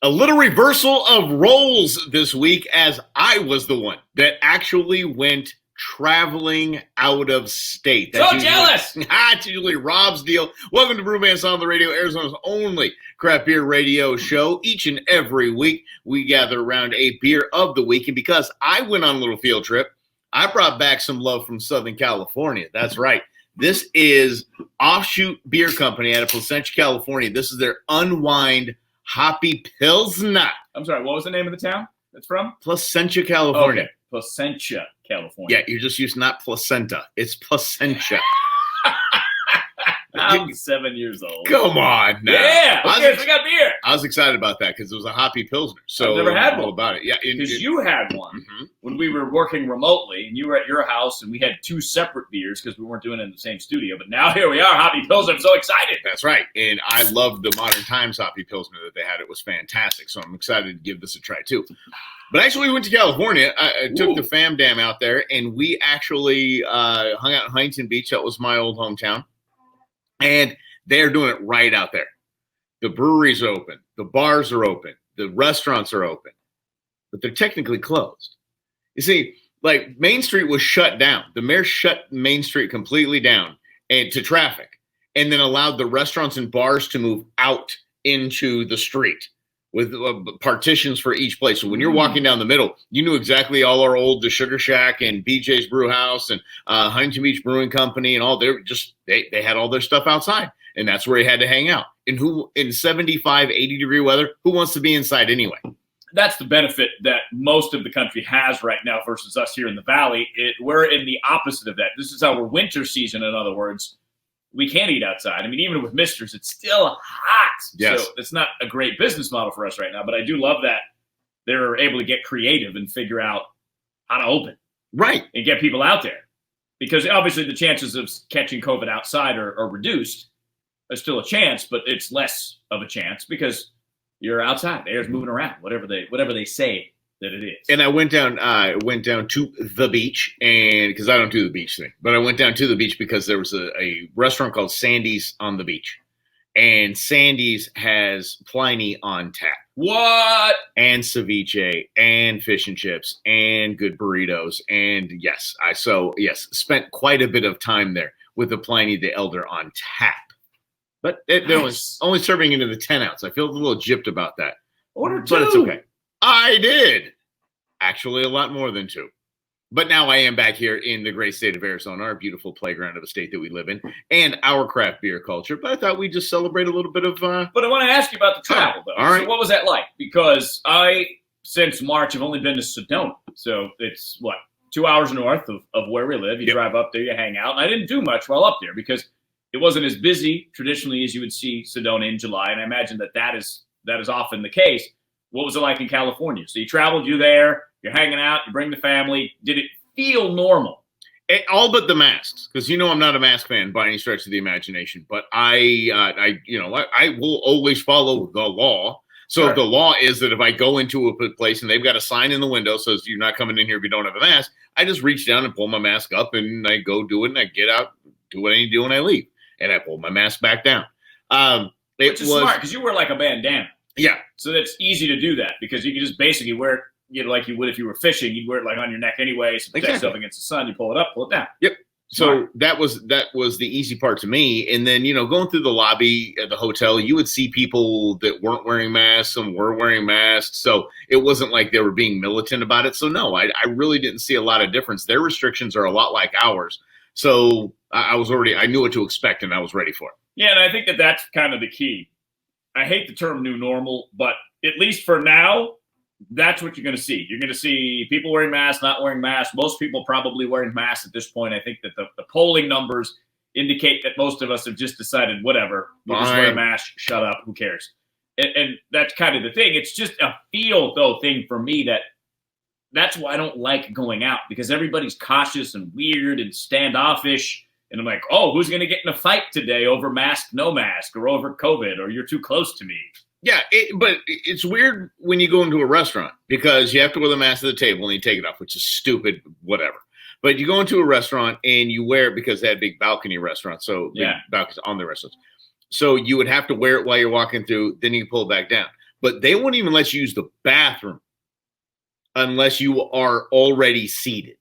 A little reversal of roles this week, as I was the one that actually went traveling out of state. That's jealous! That's usually Rob's deal. Welcome to Brewmance on the Radio, Arizona's only craft beer radio show. Each and every week, we gather around a beer of the week. And because I went on a little field trip, I brought back some love from Southern California. That's right. This is Offshoot Beer Company out of Placentia, California. This is their Unwind Hoppy Pilsner. I'm sorry, what was the name of the town that's from? Placentia, California. Okay, Placentia, California. Yeah, you're just used not placenta. It's Placentia. I'm 7 years old. Come on now. Yeah, we got beer. I was excited about that because it was a Hoppy Pilsner. So I've never had one. About it. Yeah, because you had one when we were working remotely, and you were at your house, and we had two separate beers because we weren't doing it in the same studio. But now here we are, Hoppy Pilsner. I'm so excited. That's right, and I loved the Modern Times Hoppy Pilsner that they had. It was fantastic, so I'm excited to give this a try too. But actually, we went to California. I took the fam dam out there, and we actually hung out in Huntington Beach. That was my old hometown, and they're doing it right out there. The breweries are open. The bars are open. The restaurants are open. But they're technically closed. You see, like Main Street was shut down. The mayor shut Main Street completely down and to traffic and then allowed the restaurants and bars to move out into the street with partitions for each place. So when you're walking down the middle, you knew exactly all our the Sugar Shack and BJ's Brew House and Huntington Beach Brewing Company and all. They had all their stuff outside. And that's where he had to hang out. And who in 75, 80 degree weather, who wants to be inside anyway? That's the benefit that most of the country has right now versus us here in the Valley. We're in the opposite of that. This is our winter season, in other words. We can't eat outside. I mean, even with misters, it's still hot. Yes. So it's not a great business model for us right now. But I do love that they're able to get creative and figure out how to open. Right. And get people out there. Because obviously the chances of catching COVID outside are reduced. There's still a chance, but it's less of a chance because you're outside. The air's moving around, whatever they say that it is. And I went down to the beach, and because I don't do the beach thing, but I went down to the beach because there was a restaurant called Sandy's on the beach, and Sandy's has Pliny on tap. What? And ceviche, and fish and chips, and good burritos, and yes, spent quite a bit of time there with the Pliny the Elder on tap. But they're only serving into the 10 ounce. I feel a little gypped about that. Order two. But it's okay. I did. Actually, a lot more than two. But now I am back here in the great state of Arizona, our beautiful playground of a state that we live in, and our craft beer culture. But I thought we'd just celebrate a little bit of... But I want to ask you about the travel, though. All right. So what was that like? Because since March, have only been to Sedona. So it's, 2 hours north of where we live. You drive up there, you hang out. And I didn't do much while up there because... it wasn't as busy traditionally as you would see Sedona in July, and I imagine that is often the case. What was it like in California? So you traveled, you're there, you're hanging out, you bring the family. Did it feel normal? All but the masks, because I'm not a mask fan by any stretch of the imagination. But I will always follow the law. So Sure. If the law is that if I go into a place and they've got a sign in the window says you're not coming in here if you don't have a mask, I just reach down and pull my mask up and I go do it and I get out, do what I need to do, and I leave. And I pulled my mask back down. Which is smart because you wear like a bandana. Yeah. So that's easy to do that because you can just basically wear it, like you would if you were fishing. You'd wear it like on your neck anyway. So protect yourself against the sun. You pull it up, pull it down. Yep. Smart. So that was the easy part to me. And then, going through the lobby at the hotel, you would see people that weren't wearing masks, some were wearing masks. So it wasn't like they were being militant about it. So no, I really didn't see a lot of difference. Their restrictions are a lot like ours. So I knew what to expect and I was ready for it. Yeah, and I think that's kind of the key. I hate the term new normal, but at least for now, that's what you're going to see. You're going to see people wearing masks, not wearing masks. Most people probably wearing masks at this point. I think that the polling numbers indicate that most of us have just decided, whatever, we'll just wear a mask, shut up, who cares? And that's kind of the thing. It's just a feel, though, thing for me that's why I don't like going out because everybody's cautious and weird and standoffish. And I'm like, oh, who's going to get in a fight today over mask, no mask, or over COVID, or you're too close to me? Yeah, but it's weird when you go into a restaurant because you have to wear the mask at the table and you take it off, which is stupid, whatever. But you go into a restaurant and you wear it because they had big balcony restaurants, so big balconies on the restaurants. So you would have to wear it while you're walking through, then you pull it back down. but they won't even let you use the bathroom unless you are already seated.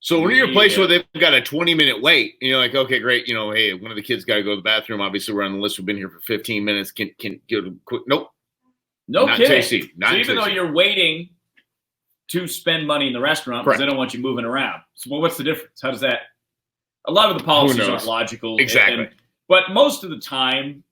So when you're in a place where they've got a 20-minute wait, and you're like, okay, great. Hey, one of the kids got to go to the bathroom. Obviously, we're on the list. We've been here for 15 minutes. Can go to quick? Nope. No not kidding. So even though you're waiting to spend money in the restaurant because they don't want you moving around. So what's the difference? How does that? A lot of the policies aren't logical. Exactly. But most of the time,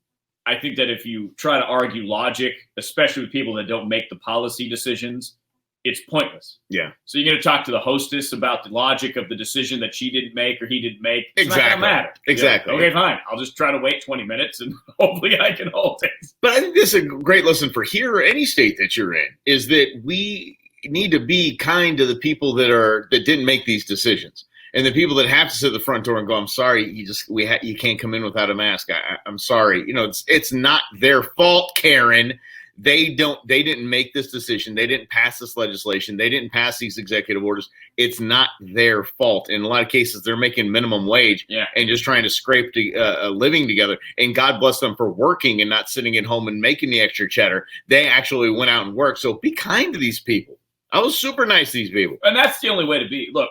I think that if you try to argue logic, especially with people that don't make the policy decisions, it's pointless. Yeah. So you're going to talk to the hostess about the logic of the decision that she didn't make or he didn't make. It's not going to matter. Exactly. Okay, fine. I'll just try to wait 20 minutes and hopefully I can hold it. But I think this is a great lesson for here or any state that you're in, is that we need to be kind to the people that didn't make these decisions. And the people that have to sit at the front door and go, I'm sorry, you can't come in without a mask. I'm sorry. It's not their fault, Karen. They didn't make this decision. They didn't pass this legislation. They didn't pass these executive orders. It's not their fault. In a lot of cases, they're making minimum wage and just trying to scrape a living together. And God bless them for working and not sitting at home and making the extra cheddar. They actually went out and worked. So be kind to these people. I was super nice to these people. And that's the only way to be. Look,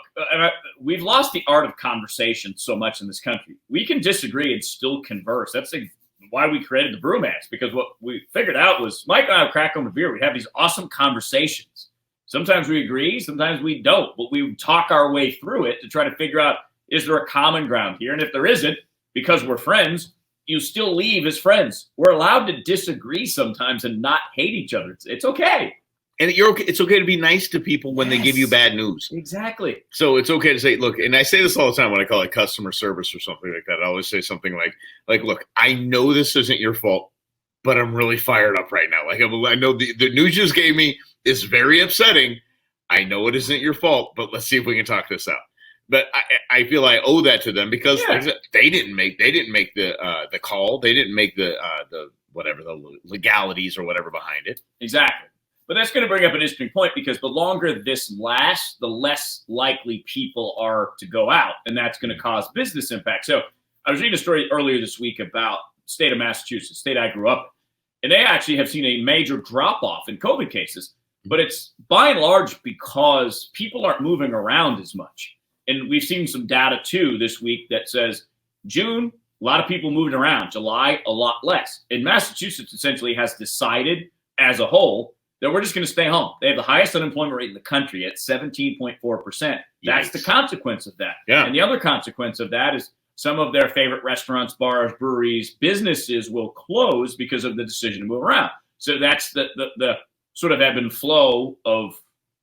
we've lost the art of conversation so much in this country. We can disagree and still converse. That's why we created the Brewmance, because what we figured out was Mike and I would crack on a beer. We'd have these awesome conversations. Sometimes we agree, sometimes we don't, but we would talk our way through it to try to figure out, is there a common ground here? And if there isn't, because we're friends, you still leave as friends. We're allowed to disagree sometimes and not hate each other. It's okay. And it's okay to be nice to people when they give you bad news. Exactly. So it's okay to say, look, and I say this all the time when I call it customer service or something like that. I always say something like, look, I know this isn't your fault, but I'm really fired up right now. Like, I know the news you just gave me is very upsetting. I know it isn't your fault, but let's see if we can talk this out. But I feel I owe that to them because they didn't make the call. They didn't make the legalities or whatever behind it. Exactly. But that's going to bring up an interesting point, because the longer this lasts, the less likely people are to go out, and that's going to cause business impact. So I was reading a story earlier this week about the state of Massachusetts, state I grew up in, and they actually have seen a major drop-off in COVID cases, but it's by and large because people aren't moving around as much. And we've seen some data, too, this week that says June, a lot of people moving around. July, a lot less. And Massachusetts essentially has decided as a whole that we're just going to stay home. They have the highest unemployment rate in the country at 17.4%. That's the consequence of that. Yeah. And the other consequence of that is some of their favorite restaurants, bars, breweries, businesses will close because of the decision to move around. So that's the sort of ebb and flow of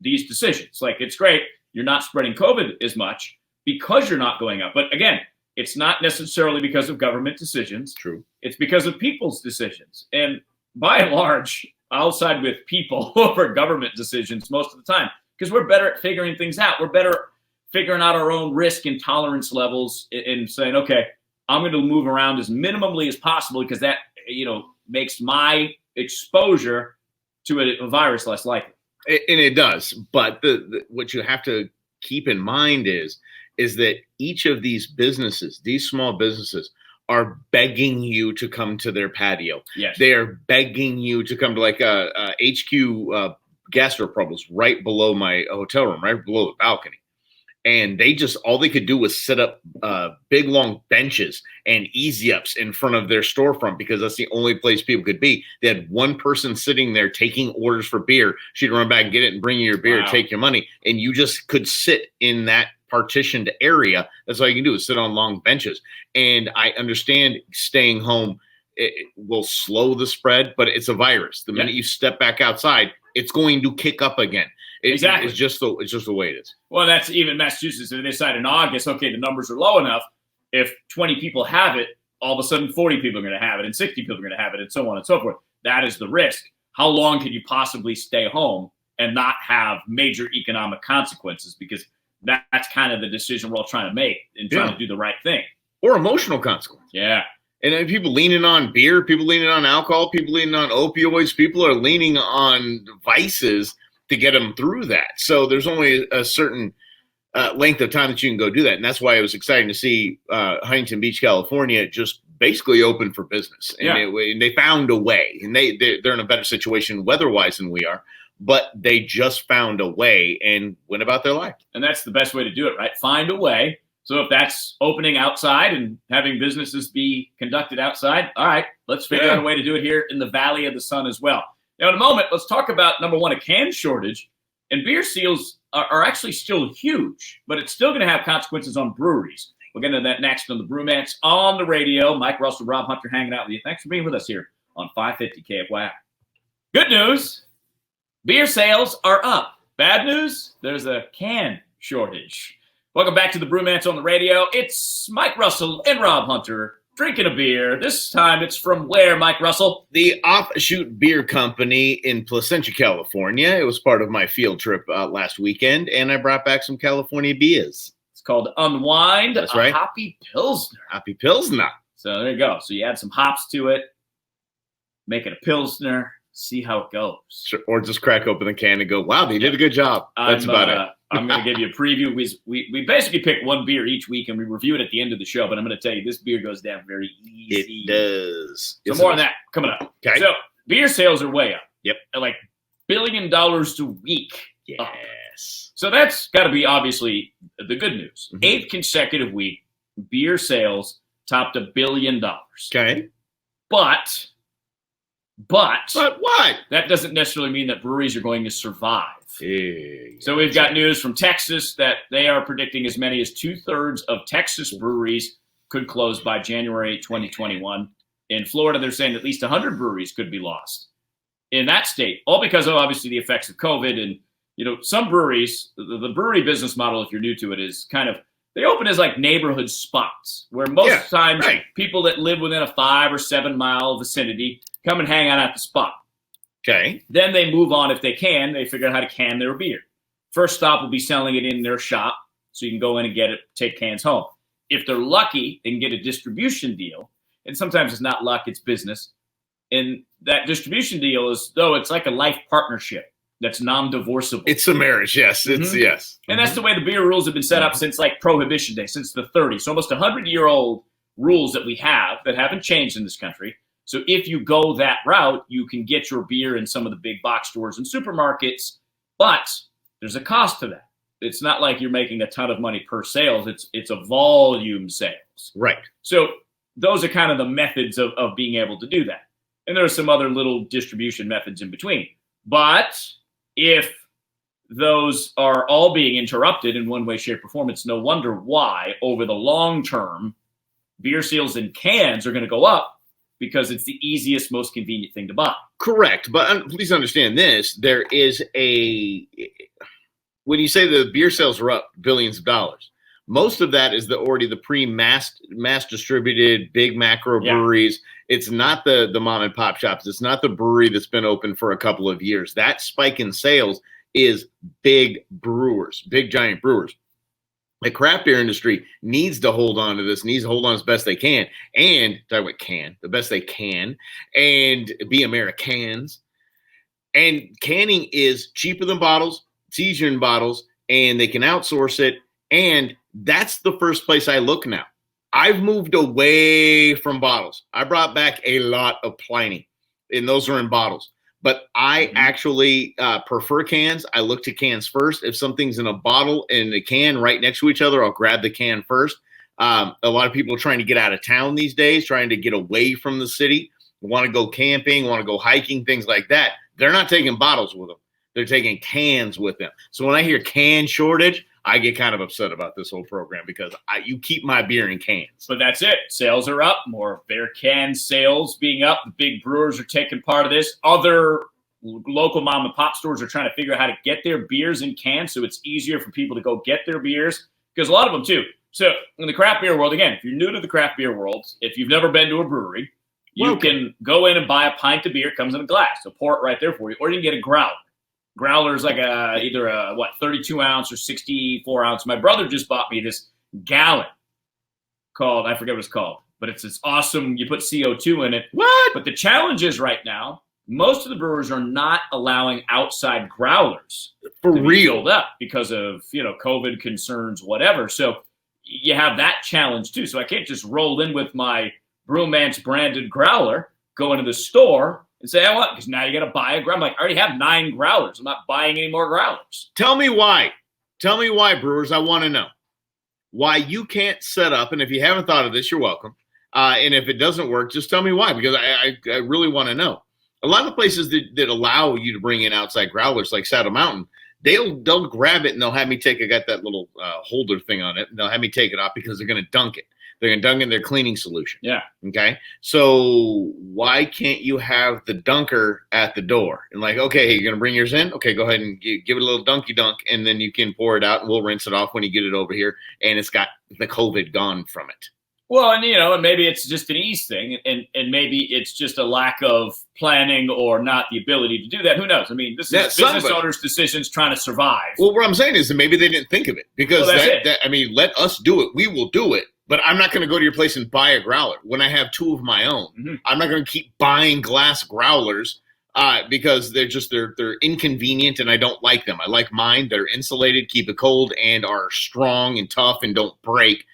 these decisions. Like, it's great. You're not spreading COVID as much because you're not going up. But again, it's not necessarily because of government decisions. True. It's because of people's decisions. And by and large, I'll side with people over government decisions most of the time, because we're better at figuring things out. We're better at figuring out our own risk and tolerance levels and saying, okay, I'm going to move around as minimally as possible because that, makes my exposure to a virus less likely. And it does. But what you have to keep in mind is that each of these businesses, these small businesses, are begging you to come to their patio. Yes. They are begging you to come to like HQ gastropub was right below my hotel room, right below the balcony. And all they could do was set up big, long benches and easy ups in front of their storefront because that's the only place people could be. They had one person sitting there taking orders for beer. She'd run back and get it and bring you your beer and take your money. And you just could sit in that partitioned area. That's all you can do is sit on long benches. And I understand staying home it will slow the spread, but it's a virus. The minute you step back outside, it's going to kick up again. Exactly. It's just the way it is. Well, that's even Massachusetts. If they decide in August, okay, the numbers are low enough. If 20 people have it, all of a sudden 40 people are going to have it and 60 people are going to have it and so on and so forth. That is the risk. How long can you possibly stay home and not have major economic consequences? Because that's kind of the decision we're all trying to make and trying to do the right thing. Or emotional consequence. Yeah. And then people leaning on beer, people leaning on alcohol, people leaning on opioids, people are leaning on vices to get them through that. So there's only a certain length of time that you can go do that. And that's why it was exciting to see Huntington Beach, California just basically open for business, and, Yeah. and they found a way, and they're in a better situation weather-wise than we are, but they just found a way and went about their life. And that's the best way to do it, right? Find a way. So if that's opening outside and having businesses be conducted outside, all right, let's figure out a way to do it here in the Valley of the Sun as well. Now, in a moment, let's talk about, number one, a can shortage. And beer seals are actually still huge, but it's still going to have consequences on breweries. We'll get into that next on the Brewmance on the radio. Mike Russell, Rob Hunter hanging out with you. Thanks for being with us here on 550 KFYI. Good news, beer sales are up. Bad news, there's a can shortage. Welcome back to the Brewmance on the radio. It's Mike Russell and Rob Hunter drinking a beer. This time it's from where, Mike Russell? The Offshoot Beer Company in Placentia, California. It was part of my field trip last weekend, and I brought back some California beers. It's called Unwind. That's right. Hoppy Pilsner. Hoppy Pilsner. So there you go. So you add some hops to it, make it a Pilsner, see how it goes. Sure. Or just crack open the can and go, wow, they did a good job. That's about it. I'm going to give you a preview. We basically pick one beer each week, and we review it at the end of the show. But I'm going to tell you, this beer goes down very easy. It does. So more on that coming up. Okay. So beer sales are way up. Yep. At like $1 billion a week. Yes. Up. So that's got to be obviously the good news. Mm-hmm. 8th consecutive week, beer sales topped $1 billion. Okay. But what? That doesn't necessarily mean that breweries are going to survive. Yeah, so we've got news from Texas that they are predicting as many as 2/3 of Texas breweries could close by January 2021. In Florida, they're saying at least 100 breweries could be lost in that state, all because of obviously the effects of COVID. And, you know, some breweries, the brewery business model, if you're new to it, is kind of, they open as like neighborhood spots where most times people that live within a 5 or 7 mile vicinity come and hang out at the spot. Okay. Then they move on if they can. They figure out how to can their beer. First stop will be selling it in their shop, so you can go in and get it, take cans home. If they're lucky, they can get a distribution deal. And sometimes it's not luck, it's business. And that distribution deal is, though, it's like a life partnership that's non-divorceable. It's a marriage, yes. It's yes. And that's the way the beer rules have been set up since like Prohibition Day, since the 30s. So almost 100-year-old rules that we have that haven't changed in this country. So if you go that route, you can get your beer in some of the big box stores and supermarkets, but there's a cost to that. It's not like you're making a ton of money per sales. It's a volume sales. Right. So those are kind of the methods of being able to do that. And there are some other little distribution methods in between. But if those are all being interrupted in one way, shape, or form, it's no wonder why over the long term, beer sales in cans are going to go up, because it's the easiest, most convenient thing to buy. Correct. But please understand this. There is when you say the beer sales are up billions of dollars, most of that is already the pre-mass distributed big macro breweries. It's not the mom and pop shops. It's not the brewery that's been open for a couple of years. That spike in sales is big brewers, big giant brewers. The craft beer industry needs to hold on to this, needs to hold on as best they can, and the best they can, and be Americans. And canning is cheaper than bottles, it's easier than bottles, and they can outsource it. And that's the first place I look now. I've moved away from bottles. I brought back a lot of Pliny, and those are in bottles. But I actually prefer cans. I look to cans first. If something's in a bottle and a can right next to each other, I'll grab the can first. A lot of people are trying to get out of town these days, trying to get away from the city, want to go camping, want to go hiking, things like that. They're not taking bottles with them. They're taking cans with them. So when I hear can shortage, I get kind of upset about this whole program because you keep my beer in cans. But that's it. Sales are up. More beer can sales being up. The big brewers are taking part of this. Other local mom and pop stores are trying to figure out how to get their beers in cans so it's easier for people to go get their beers, because a lot of them too. So in the craft beer world, again, if you're new to the craft beer world, if you've never been to a brewery, you can go in and buy a pint of beer. It comes in a glass. They'll pour it right there for you. Or you can get a growler. Growler is like either a 32 ounce or 64 ounce. My brother just bought me this gallon called, I forget what it's called, but it's this awesome, you put CO2 in it. What? But the challenge is right now, most of the brewers are not allowing outside growlers for to be real filled up because of, COVID concerns, whatever. So you have that challenge too. So I can't just roll in with my Brewmance branded growler, go into the store and say, I want, because now you got to buy a growler. I'm like, I already have 9 growlers. I'm not buying any more growlers. Tell me why. Tell me why, brewers. I want to know why you can't set up. And if you haven't thought of this, you're welcome. And if it doesn't work, just tell me why, because I really want to know. A lot of the places that allow you to bring in outside growlers, like Saddle Mountain, they'll grab it and they'll have me take. I got that little holder thing on it, and they'll have me take it off because they're going to dunk it. They're going to dunk in their cleaning solution. Yeah. Okay. So why can't you have the dunker at the door and like, okay, you're going to bring yours in? Okay, go ahead and give it a little dunky dunk, and then you can pour it out, and we'll rinse it off when you get it over here, and it's got the COVID gone from it. Well, and and maybe it's just an ease thing, and maybe it's just a lack of planning or not the ability to do that. Who knows? I mean, this is business owners' decisions trying to survive. Well, what I'm saying is that maybe they didn't think of it because let us do it. We will do it. But I'm not going to go to your place and buy a growler when I have 2 of my own. Mm-hmm. I'm not going to keep buying glass growlers because they're inconvenient and I don't like them. I like mine that are insulated, keep it cold, and are strong and tough and don't break.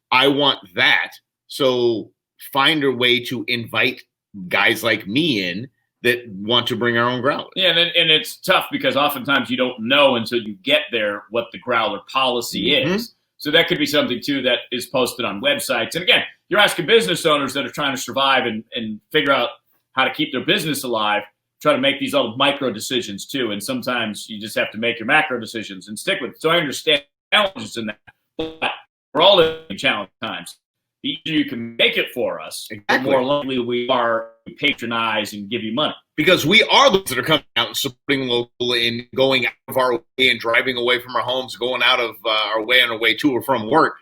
I want that. So find a way to invite guys like me in that want to bring our own growler. Yeah, and it's tough because oftentimes you don't know until you get there what the growler policy is. So that could be something, too, that is posted on websites. And, again, you're asking business owners that are trying to survive and figure out how to keep their business alive, try to make these little micro decisions, too. And sometimes you just have to make your macro decisions and stick with it. So I understand challenges in that. But we're all in challenge times. The easier you can make it for us, the more likely we are to patronize and give you money. Because we are those that are coming out and supporting local and going out of our way and driving away from our homes, going out of our way on our way to or from work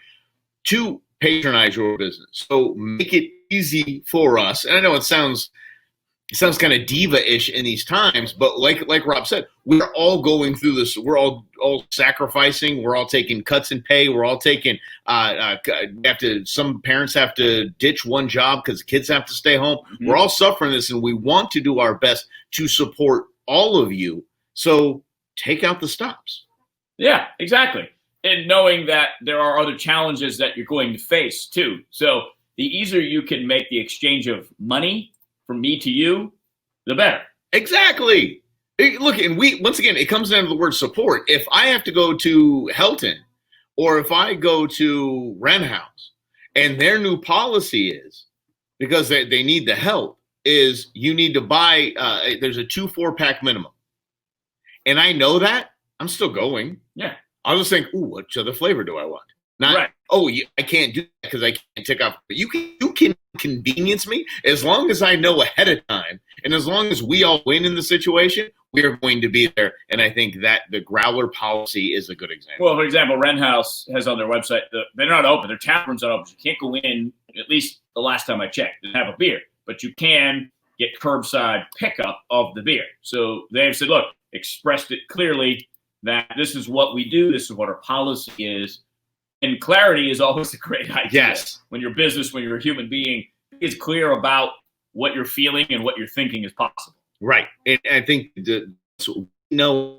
to patronize your business. So make it easy for us. And I know it sounds kind of diva-ish in these times, but like Rob said, we're all going through this. We're all sacrificing. We're all taking cuts in pay. We're all taking some parents have to ditch one job because kids have to stay home. Mm-hmm. We're all suffering this, and we want to do our best to support all of you. So take out the stops. Yeah, exactly. And knowing that there are other challenges that you're going to face too. So the easier you can make the exchange of money from me to you, the better. Exactly. Look, and once again, it comes down to the word support. If I have to go to Helton or if I go to Rent House and their new policy is, because they need the help, is you need to buy, there's a 2 4-pack minimum. And I know that, I'm still going. Yeah. I'll just think, ooh, what other flavor do I want? Not, right. I can't do that because I can't take off. But you can convenience me as long as I know ahead of time. And as long as we all win in the situation, we are going to be there. And I think that the growler policy is a good example. Well, for example, Rent House has on their website, they're not open. Their tap rooms are open. You can't go in, at least the last time I checked, and have a beer. But you can get curbside pickup of the beer. So they've said, look, expressed it clearly that this is what we do. This is what our policy is. And clarity is always a great idea. Yes. When you're business, when you're a human being, it's clear about what you're feeling and what you're thinking is possible. Right. And I think we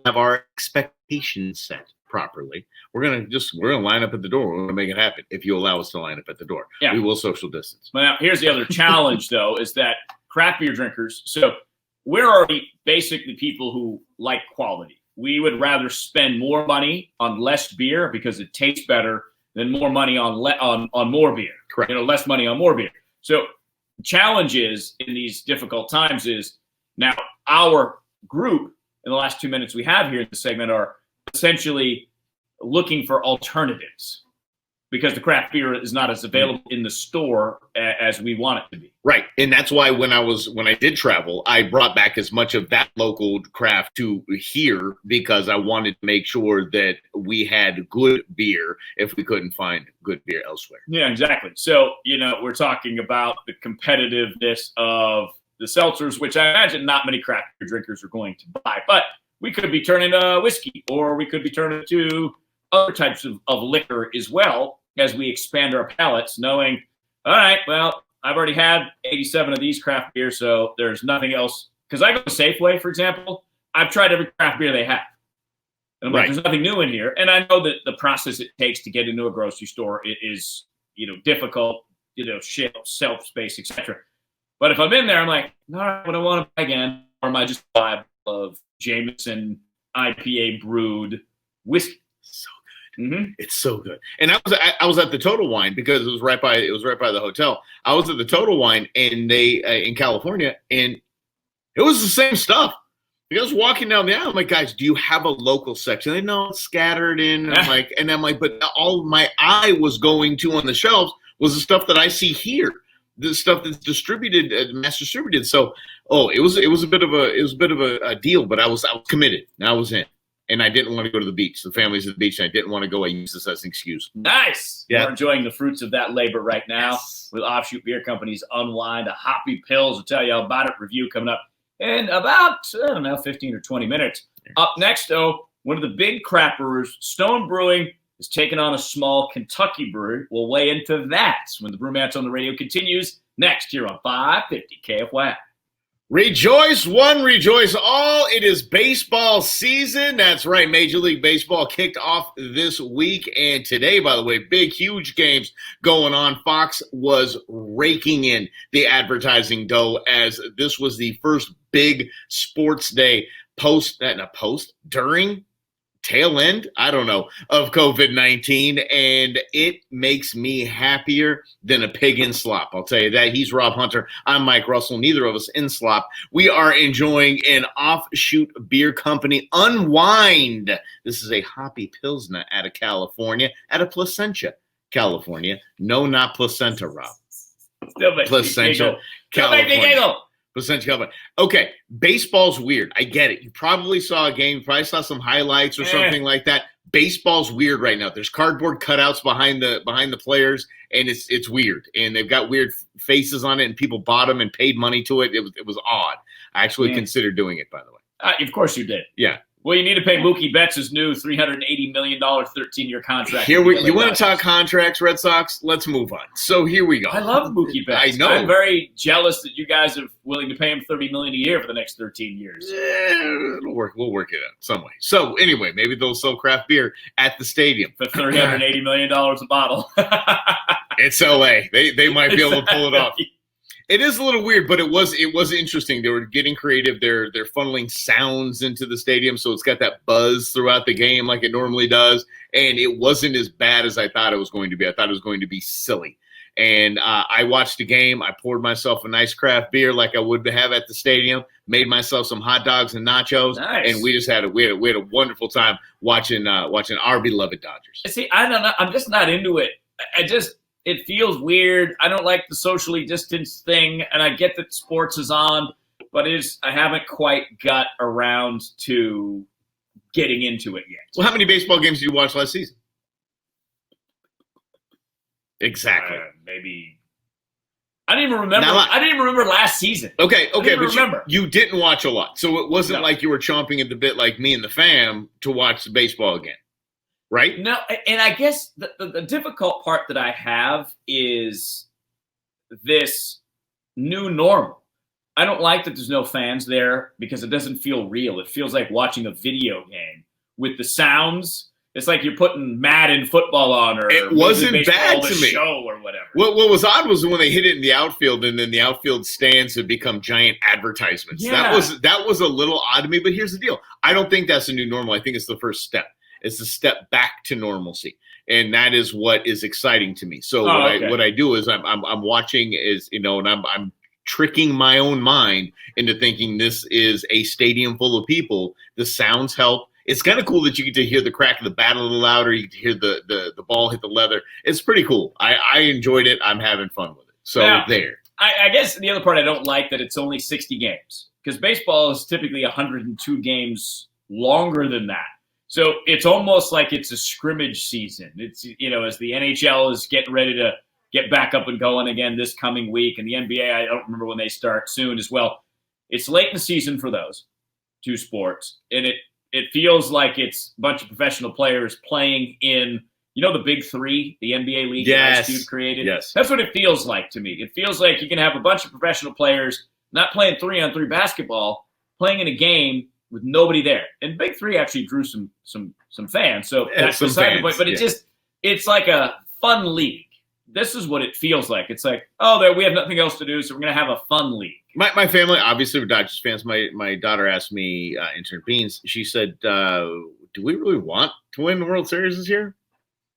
have our expectations set properly. We're gonna line up at the door. We're gonna make it happen if you allow us to line up at the door. Yeah. We will social distance. But now here's the other challenge though, is that craft beer drinkers, so we're already basically people who like quality. We would rather spend more money on less beer because it tastes better than more money on more beer. Correct. Less money on more beer. So the challenge is in these difficult times is now our group in the last 2 minutes we have here in the segment are essentially looking for alternatives because the craft beer is not as available in the store as we want it to be. Right. And that's why when I did travel, I brought back as much of that local craft to here because I wanted to make sure that we had good beer if we couldn't find good beer elsewhere. Yeah, exactly. So, we're talking about the competitiveness of the seltzers, which I imagine not many craft beer drinkers are going to buy, but we could be turning to whiskey or we could be turning to other types of liquor as well as we expand our palates, knowing, all right, well, I've already had 87 of these craft beers, so there's nothing else. Because I go to Safeway, for example, I've tried every craft beer they have. And I'm like, there's nothing new in here. And I know that the process it takes to get into a grocery store is, difficult shelf space, etc. But if I'm in there, I'm like, all right, what do I want to buy again? Or am I just vibe of Jameson IPA brewed whiskey? So good. It's so good. And I was at the Total Wine because it was right by the hotel. I was at the Total Wine and they in California, and it was the same stuff. I was walking down the aisle. I'm like, guys, do you have a local section? They know it's scattered in. And I'm like, but all my eye was going to on the shelves was the stuff that I see here, the stuff that's distributed, mass distributed. So, it was a bit of a deal, but I was committed. I was in, and I didn't want to go to the beach. The family's at the beach, and I didn't want to go. I used this as an excuse. Nice. Yeah. We're enjoying the fruits of that labor right now with Offshoot Beer Company's Unwind, a Hoppy Pills. I'll tell you all about it. Review coming up in about, 15 or 20 minutes. Up next, though, one of the big crap brewers, Stone Brewing, is taking on a small Kentucky brewery. We'll weigh into that when the Brewmance on the Radio continues next here on 550 KFY. Rejoice one, rejoice all. It is baseball season. That's right. Major League Baseball kicked off this week. And today, by the way, big, huge games going on. Fox was raking in the advertising dough as this was the first big sports day during tail end, I don't know, of COVID-19, and it makes me happier than a pig in slop. I'll tell you that. He's Rob Hunter. I'm Mike Russell. Neither of us in slop. We are enjoying an Offshoot Beer Company Unwind. This is a Hoppy Pilsner out of California, out of Placentia, California. No, not placenta, Rob. Placentia, California. Okay, baseball's weird. I get it. You probably saw a game, probably saw some highlights or something like that. Baseball's weird right now. There's cardboard cutouts behind the players, and it's weird. And they've got weird faces on it, and people bought them and paid money to it. It was odd. I actually considered doing it, by the way. Of course you did. Yeah. Well, you need to pay Mookie Betts' new $380 million 13-year contract. You want to talk contracts, Red Sox? Let's move on. So here we go. I love Mookie Betts. I know. I'm very jealous that you guys are willing to pay him $30 million a year for the next 13 years. It'll work. We'll work it out some way. So anyway, maybe they'll sell craft beer at the stadium for $380 million a bottle. It's LA. They might be able to pull it off. It is a little weird, but it was interesting. They were getting creative. They're funneling sounds into the stadium, so it's got that buzz throughout the game like it normally does. And it wasn't as bad as I thought it was going to be. I thought it was going to be silly. And I watched the game. I poured myself a nice craft beer like I would have at the stadium. Made myself some hot dogs and nachos, nice. And we just had a wonderful time watching our beloved Dodgers. See, I don't know. I'm just not into it. It feels weird. I don't like the socially distanced thing, and I get that sports is on, but I haven't quite got around to getting into it yet. Well, how many baseball games did you watch last season? Exactly. Maybe. I didn't even remember. I didn't even remember last season. Okay, but remember. You didn't watch a lot, so it wasn't like you were chomping at the bit like me and the fam to watch the baseball again. Right? No, and I guess the difficult part that I have is this new normal. I don't like that there's no fans there because it doesn't feel real. It feels like watching a video game with the sounds. It's like you're putting Madden football on, or it wasn't bad to me. Show or whatever. What was odd was when they hit it in the outfield, and then the outfield stands have become giant advertisements. Yeah. That was a little odd to me. But here's the deal: I don't think that's a new normal. I think it's the first step. It's a step back to normalcy, and that is what is exciting to me. So what I do is I'm watching and I'm tricking my own mind into thinking this is a stadium full of people. The sounds help. It's kind of cool that you get to hear the crack of the bat a little louder. You get to hear the ball hit the leather. It's pretty cool. I enjoyed it. I'm having fun with it. So there. I guess the other part I don't like that it's only 60 games because baseball is typically 102 games longer than that. So it's almost like it's a scrimmage season. It's, as the NHL is getting ready to get back up and going again this coming week, and the NBA, I don't remember when they start soon as well. It's late in the season for those two sports, and it feels like it's a bunch of professional players playing in, the big three, the NBA league that Ice Cube created? Yes. That's what it feels like to me. It feels like you can have a bunch of professional players not playing 3-on-3 basketball, playing in a game with nobody there. And Big Three actually drew some fans. So that's beside the point. But it's like a fun league. this is what it feels like. It's like, oh, we have nothing else to do, so we're going to have a fun league. My family, obviously, we're Dodgers fans. My daughter asked me, intern Beans, she said, do we really want to win the World Series this year?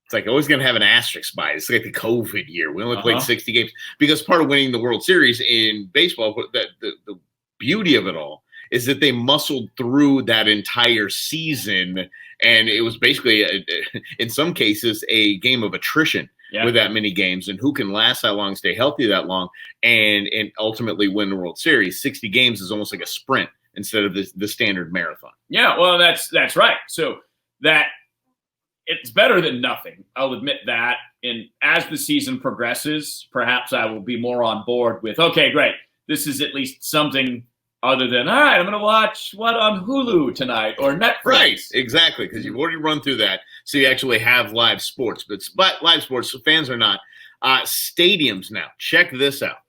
It's like always going to have an asterisk by it. It's like the COVID year. We only played 60 games. Because part of winning the World Series in baseball, the beauty of it all is that they muscled through that entire season. And it was basically, in some cases, a game of attrition. Yeah. With that many games, and who can last that long, stay healthy that long, and ultimately win the World Series. 60 games is almost like a sprint instead of the standard marathon. Yeah, well, that's right. So that it's better than nothing. I'll admit that. And as the season progresses, perhaps I will be more on board with, okay, great. This is at least something other than, all right, I'm going to watch what on Hulu tonight or Netflix. Right, exactly, because you've already run through that. So you actually have live sports. But live sports, so fans are not. Stadiums now. Check this out.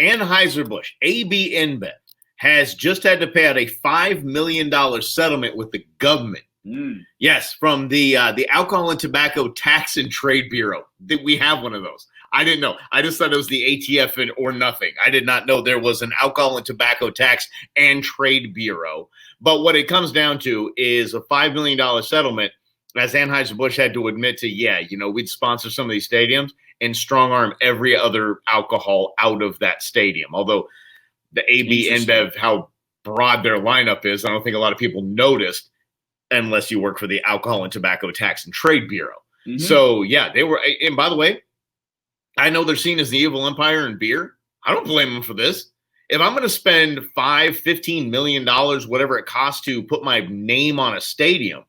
Anheuser-Busch, AB InBev, has just had to pay out a $5 million settlement with the government. Yes, from the Alcohol and Tobacco Tax and Trade Bureau. We have one of those. I didn't know. I just thought it was the ATF or nothing. I did not know there was an Alcohol and Tobacco Tax and Trade Bureau. But what it comes down to is a $5 million settlement, as Anheuser-Busch had to admit to, we'd sponsor some of these stadiums and strong arm every other alcohol out of that stadium. Although the AB InBev, how broad their lineup is, I don't think a lot of people noticed unless you work for the Alcohol and Tobacco Tax and Trade Bureau. Mm-hmm. So, yeah, they were – and by the way, I know they're seen as the evil empire in beer. I don't blame them for this. If I'm going to spend $15 million, whatever it costs to put my name on a stadium,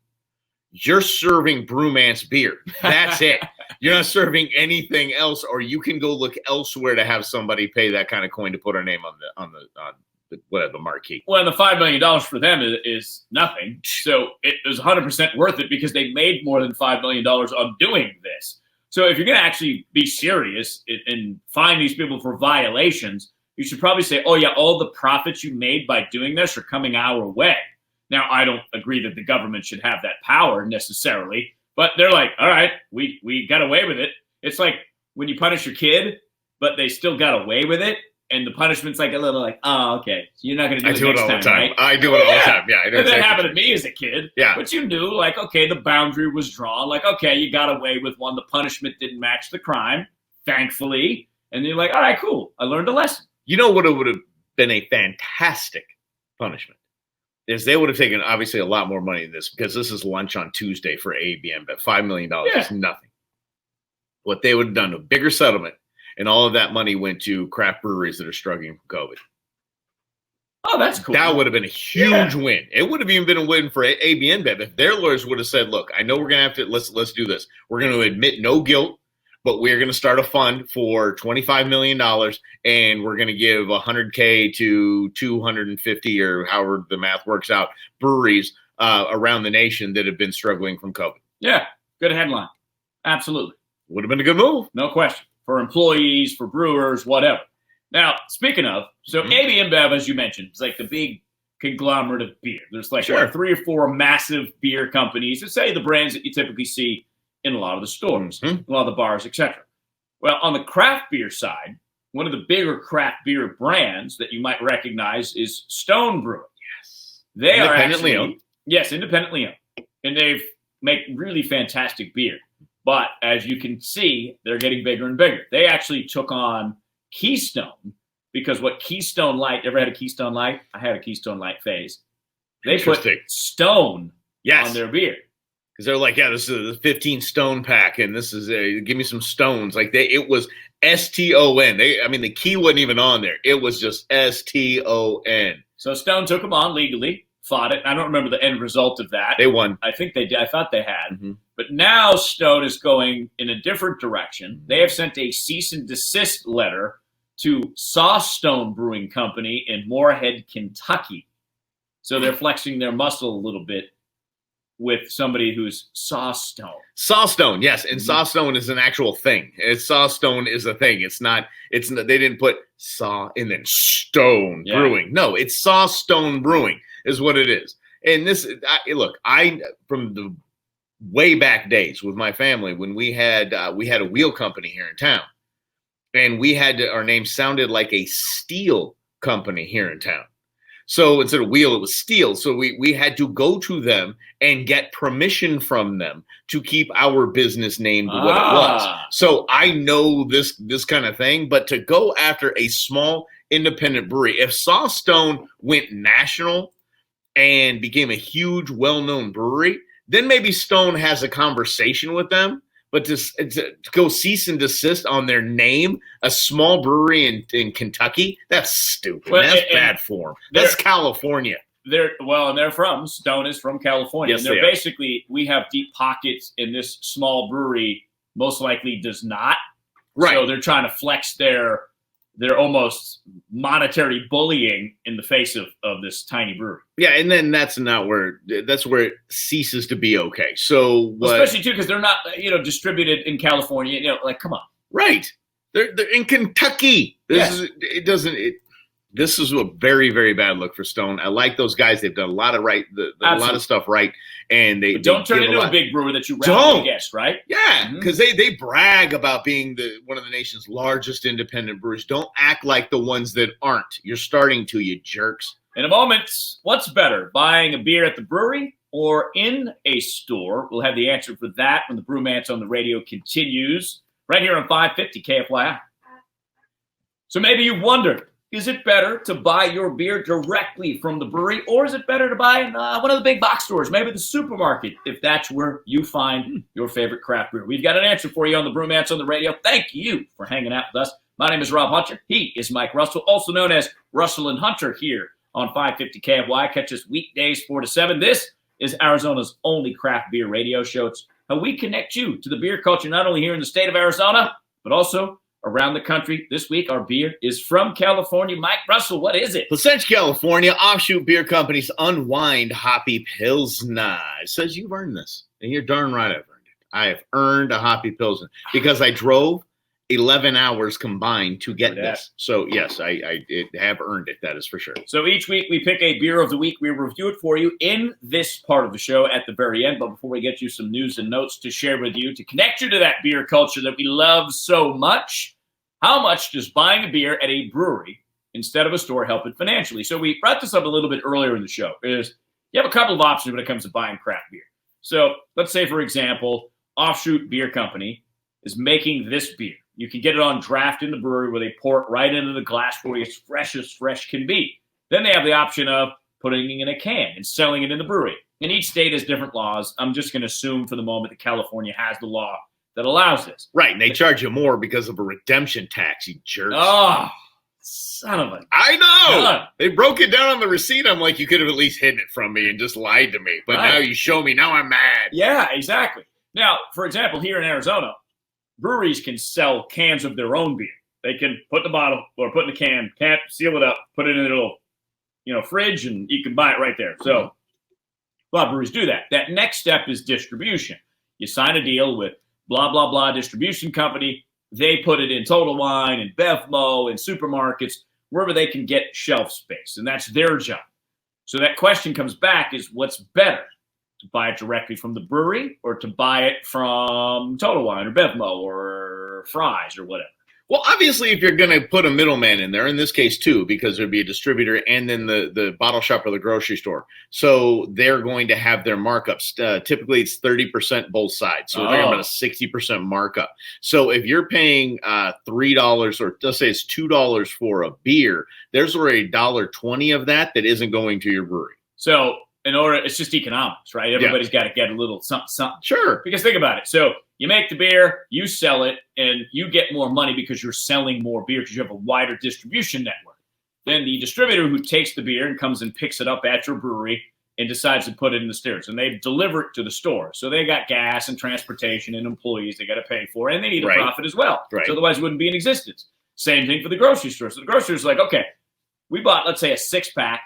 you're serving Brewmance beer. That's it. You're not serving anything else, or you can go look elsewhere to have somebody pay that kind of coin to put our name on the marquee. Well, the $5 million for them is nothing. So it was 100% worth it because they made more than $5 million on doing this. So if you're going to actually be serious and find these people for violations, you should probably say, oh, yeah, all the profits you made by doing this are coming our way. Now, I don't agree that the government should have that power necessarily, but they're like, all right, we got away with it. It's like when you punish your kid, but they still got away with it, and the punishment's like a little like, oh, okay, so you're not going to do it next time, all the time. Right? I do it all the time, yeah. And that happened to me as a kid. Yeah. But you knew, like, okay, the boundary was drawn. Like, okay, you got away with one. The punishment didn't match the crime, thankfully. And you're like, all right, cool. I learned a lesson. You know what would have been a fantastic punishment? Is they would have taken, obviously, a lot more money than this because this is lunch on Tuesday for ABM, but $5 million is nothing. What they would have done, a bigger settlement, and all of that money went to craft breweries that are struggling from COVID. Oh, that's cool. That would have been a huge win. It would have even been a win for AB InBev if their lawyers would have said, look, I know we're going to have to, let's do this. We're going to admit no guilt, but we're going to start a fund for $25 million, and we're going to give $100K to 250 or however the math works out, breweries around the nation that have been struggling from COVID. Yeah, good headline. Absolutely. Would have been a good move. No question. For employees, for brewers, whatever. Now, speaking of, so AB InBev, as you mentioned, is like the big conglomerate of beer. There's like 3 or 4 massive beer companies that say the brands that you typically see in a lot of the stores, a lot of the bars, etc. Well, on the craft beer side, one of the bigger craft beer brands that you might recognize is Stone Brewing. Yes. They are independently owned. Yes, independently owned. And they make really fantastic beer. But as you can see, they're getting bigger and bigger. They actually took on Keystone because what Keystone Light, ever had a Keystone Light? I had a Keystone Light phase. They put Stone on their beer. Because they're like, yeah, this is a 15 stone pack, and this is give me some stones. Like it was STON. The key wasn't even on there. It was just STON. So Stone took them on legally, fought it. I don't remember the end result of that. They won. I think they did. I thought they had. Mm-hmm. But now Stone is going in a different direction. They have sent a cease and desist letter to Sawstone Brewing Company in Moorhead, Kentucky. So they're flexing their muscle a little bit with somebody who's Sawstone. Sawstone, yes. And Sawstone is an actual thing. Sawstone is a thing. It's not, they didn't put Saw and then Stone Brewing. No, it's Sawstone Brewing is what it is. And this, look, from the way back days with my family when we had a wheel company here in town, and our name sounded like a steel company here in town. So instead of wheel, it was steel. So we had to go to them and get permission from them to keep our business named what it was. So I know this kind of thing, but to go after a small independent brewery, if Sawstone went national and became a huge, well-known brewery, then maybe Stone has a conversation with them. But to go cease and desist on their name, a small brewery in Kentucky, that's stupid. Well, that's bad form. That's California. And they're from, Stone is from California. Yes, and they're basically, we have deep pockets, and this small brewery most likely does not. Right. So they're trying to flex their almost monetary bullying in the face of this tiny brewery. Yeah, and then that's where it ceases to be okay. So especially too, because they're not distributed in California. Like, come on. Right. They're in Kentucky. This is a very, very bad look for Stone. I like those guys. They've done a lot of stuff right, and they don't turn into a big brewer that you roundly guessed, right? Yeah, because they brag about being one of the nation's largest independent brewers. Don't act like the ones that aren't. You're starting to, you jerks. In a moment, what's better, buying a beer at the brewery or in a store? We'll have the answer for that when the Brewmance on the radio continues right here on 550 KFYI. So maybe you wondered, is it better to buy your beer directly from the brewery, or is it better to buy in one of the big box stores, maybe the supermarket, if that's where you find your favorite craft beer? We've got an answer for you on the Brewmance on the radio. Thank you for hanging out with us. My name is Rob Hunter. He is Mike Russell, also known as Russell and Hunter here on 550 KFY. Catch us weekdays 4 to 7. This is Arizona's only craft beer radio show. It's how we connect you to the beer culture, not only here in the state of Arizona, but also around the country. This week, our beer is from California. Mike Russell, what is it? Placentia, California, Offshoot Beer Company's Unwind Hoppy Pilsner. It says you've earned this, and you're darn right I've earned it. I have earned a Hoppy Pilsner because I drove 11 hours combined to get this. So, yes, I have earned it. That is for sure. So each week we pick a beer of the week. We review it for you in this part of the show at the very end. But before we get you some news and notes to share with you, to connect you to that beer culture that we love so much, how much does buying a beer at a brewery instead of a store help it financially? So we brought this up a little bit earlier in the show. Is you have a couple of options when it comes to buying craft beer. So let's say, for example, Offshoot Beer Company is making this beer. You can get it on draft in the brewery where they pour it right into the glass for you as fresh can be. Then they have the option of putting it in a can and selling it in the brewery. And each state has different laws. I'm just going to assume for the moment that California has the law that allows this. Right, and they charge you more because of a redemption tax, you jerks. Oh, son of a... I know! God. They broke it down on the receipt. I'm like, you could have at least hidden it from me and just lied to me. But now you show me, now I'm mad. Yeah, exactly. Now, for example, here in Arizona, breweries can sell cans of their own beer. They can put in the bottle or put in the can, seal it up, put it in a little, fridge, and you can buy it right there. So a lot of breweries do that. That next step is distribution. You sign a deal with blah, blah, blah distribution company. They put it in Total Wine and Bevmo and supermarkets, wherever they can get shelf space. And that's their job. So that question comes back is, what's better? To buy it directly from the brewery or to buy it from Total Wine or Bevmo or Fry's or whatever? Well, obviously, if you're going to put a middleman in there, in this case, too, because there'd be a distributor and then the bottle shop or the grocery store. So they're going to have their markups. Typically, it's 30% both sides. So we're talking about a 60% markup. So if you're paying $3 or let's say it's $2 for a beer, there's already $1.20 of that isn't going to your brewery. So it's just economics, right? Everybody's got to get a little something. Sure. Because think about it. So you make the beer, you sell it, and you get more money because you're selling more beer because you have a wider distribution network. Then the distributor who takes the beer and comes and picks it up at your brewery and decides to put it in the stores. And they deliver it to the store. So they got gas and transportation and employees they got to pay for, and they need a profit as well. Right. So otherwise it wouldn't be in existence. Same thing for the grocery store. So the grocery store's like, okay, we bought, let's say, a 6-pack.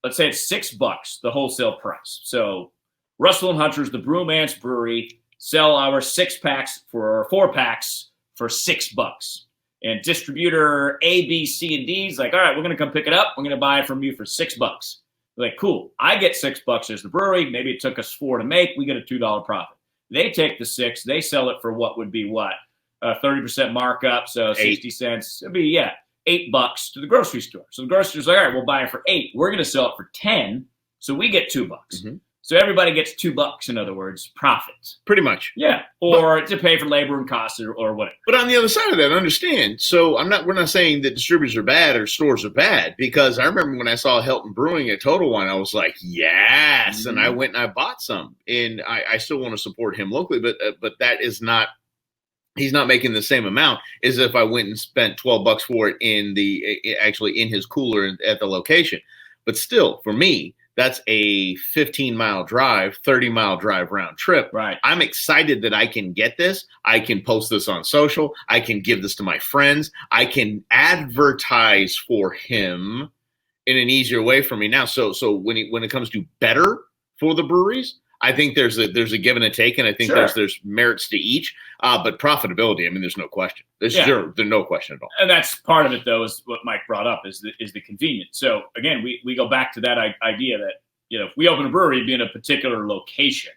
Let's say it's $6, the wholesale price. So Russell and Hunter's, the Brewmance Brewery, sell our 6-packs for 4-packs for $6. And distributor A, B, C, and D is like, all right, we're going to come pick it up. We're going to buy it from you for $6. Like, cool, I get $6 as the brewery. Maybe it took us $4 to make. We get a $2 profit. They take the $6. They sell it for what would be what? 30% markup. So 60 cents. It'd be, $8 to the grocery store. So the grocery store's like, all right, we'll buy it for $8. We're going to sell it for 10. So we get $2. Mm-hmm. So everybody gets $2, in other words, profit. Pretty much. Yeah. Or to pay for labor and costs or whatever. But on the other side of that, understand. So we're not saying that distributors are bad or stores are bad, because I remember when I saw Helton Brewing at Total Wine, I was like, yes. Mm-hmm. And I went and I bought some, and I still want to support him locally, but that is not, he's not making the same amount as if I went and spent $12 for it actually in his cooler at the location. But still, for me, that's a 15-mile drive, 30-mile drive round trip. Right. I'm excited that I can get this. I can post this on social. I can give this to my friends. I can advertise for him in an easier way for me now. So when it comes to better for the breweries, I think there's a give and a take, and I think there's merits to each. But profitability, I mean, there's no question. There's no question at all. And that's part of it, though, is what Mike brought up is the convenience. So again, we go back to that idea that, if we open a brewery, it'd be in a particular location,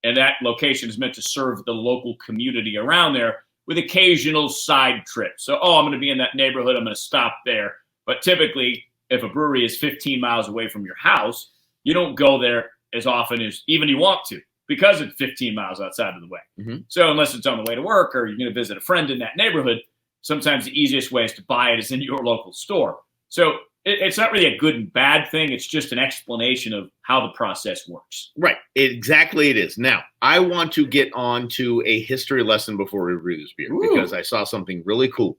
and that location is meant to serve the local community around there with occasional side trips. So, I'm going to be in that neighborhood, I'm going to stop there. But typically, if a brewery is 15 miles away from your house, you don't go there as often as even you want to, because it's 15 miles outside of the way. Mm-hmm. So unless it's on the way to work or you're going to visit a friend in that neighborhood, sometimes the easiest way is to buy it is in your local store. So it's not really a good and bad thing. It's just an explanation of how the process works. Right. Exactly it is. Now, I want to get on to a history lesson before we review this beer, because I saw something really cool.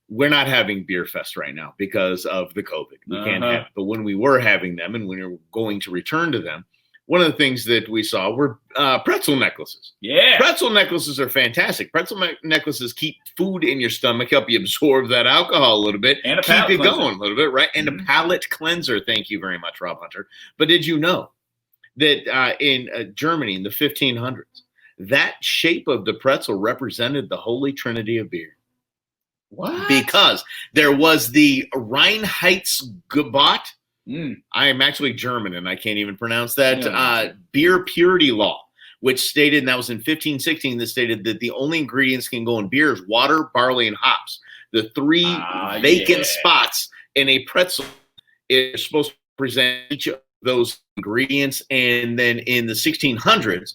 We're not having Beer Fest right now because of the COVID. We can't have it. But when we were having them and when we were going to return to them, one of the things that we saw were pretzel necklaces. Yeah. Pretzel necklaces are fantastic. Pretzel necklaces keep food in your stomach, help you absorb that alcohol a little bit, and keep it going a little bit, right? And a palate cleanser. Thank you very much, Rob Hunter. But did you know that in Germany in the 1500s, that shape of the pretzel represented the Holy Trinity of beer? What? Because there was the Reinheitsgebot. I am actually German, and I can't even pronounce that. Beer purity law, which stated, and that was in 1516, that stated that the only ingredients can go in beer is water, barley, and hops. The three vacant spots in a pretzel is supposed to present each of those ingredients. And then in the 1600s,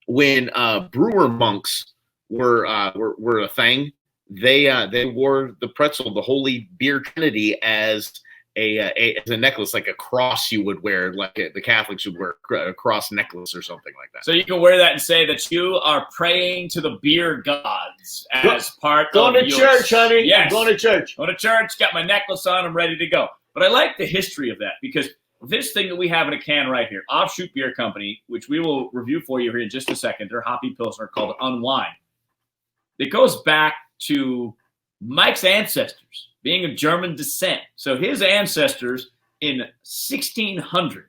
when brewer monks were a thing, they wore the pretzel, the Holy Beer Trinity, as a necklace, like a cross you would wear, like the Catholics would wear a cross necklace or something like that. So you can wear that and say that you are praying to the beer gods as part of going to church, honey. Yes. I'm going to church. Going to church, got my necklace on, I'm ready to go. But I like the history of that, because this thing that we have in a can right here, Offshoot Beer Company, which we will review for you here in just a second, their Hoppy Pilsner called Unwind. It goes back to Mike's ancestors being of German descent. So his ancestors in 1600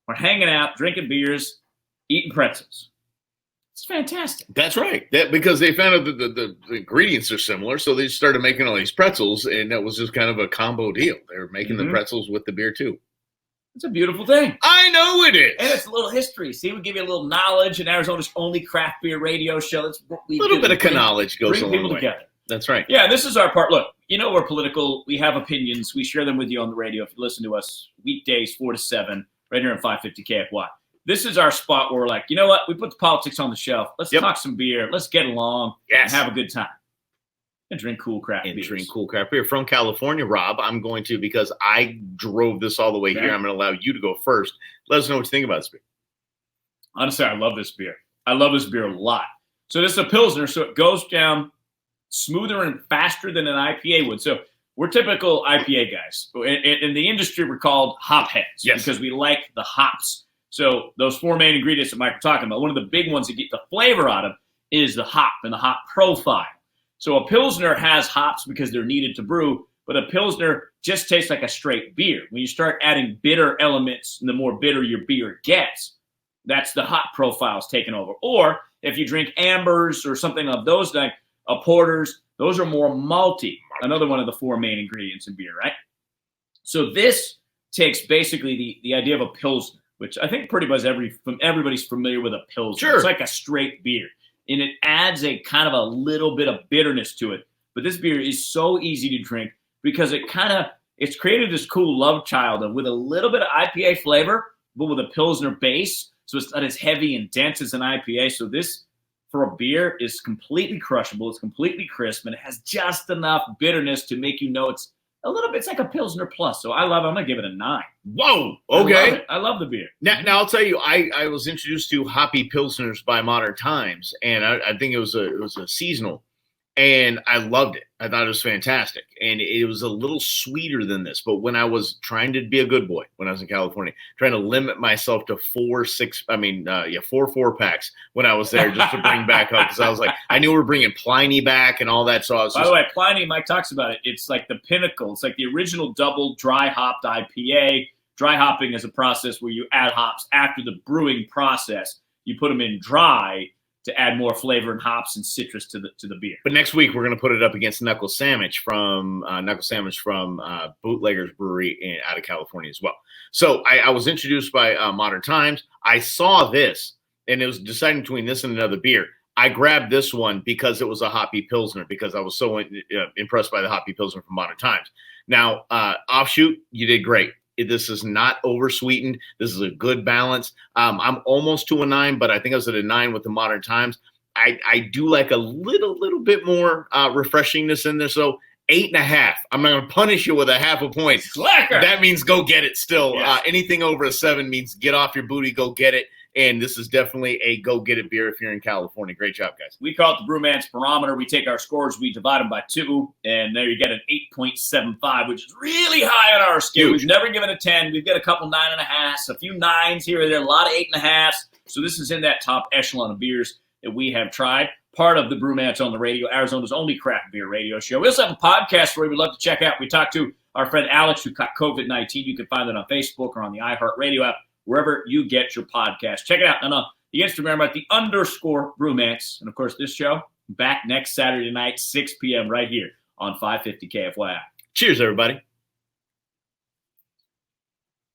were hanging out, drinking beers, eating pretzels. It's fantastic. That's right. Because they found out that the ingredients are similar, so they started making all these pretzels, and that was just kind of a combo deal. They were making the pretzels with the beer too. It's a beautiful thing. I know it is. And it's a little history. See, we give you a little knowledge in Arizona's only craft beer radio show. That's what we do. A little bit of knowledge goes bring a long people way. Together. That's right. Yeah, this is our part. Look, we're political. We have opinions. We share them with you on the radio. If you listen to us weekdays 4 to 7, right here on 550 KFY. This is our spot where we're like, you know what? We put the politics on the shelf. Let's talk some beer. Let's get along and have a good time. And drink cool craft beer. Drink cool craft beer. From California, Rob, I'm going to, because I drove this all the way here, I'm going to allow you to go first. Let us know what you think about this beer. Honestly, I love this beer. I love this beer a lot. So this is a Pilsner, so it goes down smoother and faster than an IPA would. So we're typical IPA guys. In the industry, we're called hop heads because we like the hops. So those 4 main ingredients that Mike was talking about, one of the big ones that get the flavor out of is the hop and the hop profile. So a Pilsner has hops because they're needed to brew, but a Pilsner just tastes like a straight beer. When you start adding bitter elements, and the more bitter your beer gets, that's the hop profiles taking over. Or if you drink ambers or something of those, like porters, those are more malty. Another one of the 4 main ingredients in beer, right? So this takes basically the idea of a Pilsner, which I think pretty much everybody's familiar with a Pilsner. Sure. It's like a straight beer. And it adds a kind of a little bit of bitterness to it. But this beer is so easy to drink because it's created this cool love child with a little bit of IPA flavor, but with a Pilsner base. So it's not as heavy and dense as an IPA. So this, for a beer, is completely crushable. It's completely crisp, and it has just enough bitterness to make you know it's a little bit. It's like a Pilsner Plus. So I love it. I'm going to give it a 9. Whoa. Okay. I love the beer. Now I'll tell you, I was introduced to Hoppy Pilsners by Modern Times, and I think it was a seasonal, and I loved it. I thought it was fantastic, and it was a little sweeter than this. But when I was trying to be a good boy when I was in California, trying to limit myself to 4 4-packs when I was there, just to bring back up, because I was like, I knew we were bringing Pliny back and all that. So I was. By the way, Pliny, Mike talks about it. It's like the pinnacle. It's like the original double dry hopped IPA. Dry hopping is a process where you add hops after the brewing process. You put them in dry to add more flavor and hops and citrus to the beer. But next week we're going to put it up against Knuckle Sandwich from Bootleggers Brewery out of California as well. So I was introduced by Modern Times. I saw this, and it was deciding between this and another beer. I grabbed this one because it was a Hoppy Pilsner, because I was so impressed by the Hoppy Pilsner from Modern Times. Now, Offshoot, you did great. This is not over-sweetened. This is a good balance. I'm almost to a 9, but I think I was at a 9 with the Modern Times. I do like a little bit more refreshingness in there. So 8.5. I'm not going to punish you with a half a point. Slacker. That means go get it still. Yes. Anything over a 7 means get off your booty, go get it. And this is definitely a go-get-it beer if you're in California. Great job, guys. We call it the Brewmance barometer. We take our scores, we divide them by 2, and there you get an 8.75, which is really high on our scale. Huge. We've never given a 10. We've got a couple 9.5s, a few 9s here and there, a lot of 8.5s. So this is in that top echelon of beers that we have tried. Part of the Brewmance on the Radio, Arizona's only craft beer radio show. We also have a podcast where we'd love to check out. We talked to our friend Alex, who caught COVID-19. You can find it on Facebook or on the iHeartRadio app, wherever you get your podcast. Check it out on the Instagram at _Brewmance. And, of course, this show back next Saturday night, 6 p.m. right here on 550 KFYI. Cheers, everybody.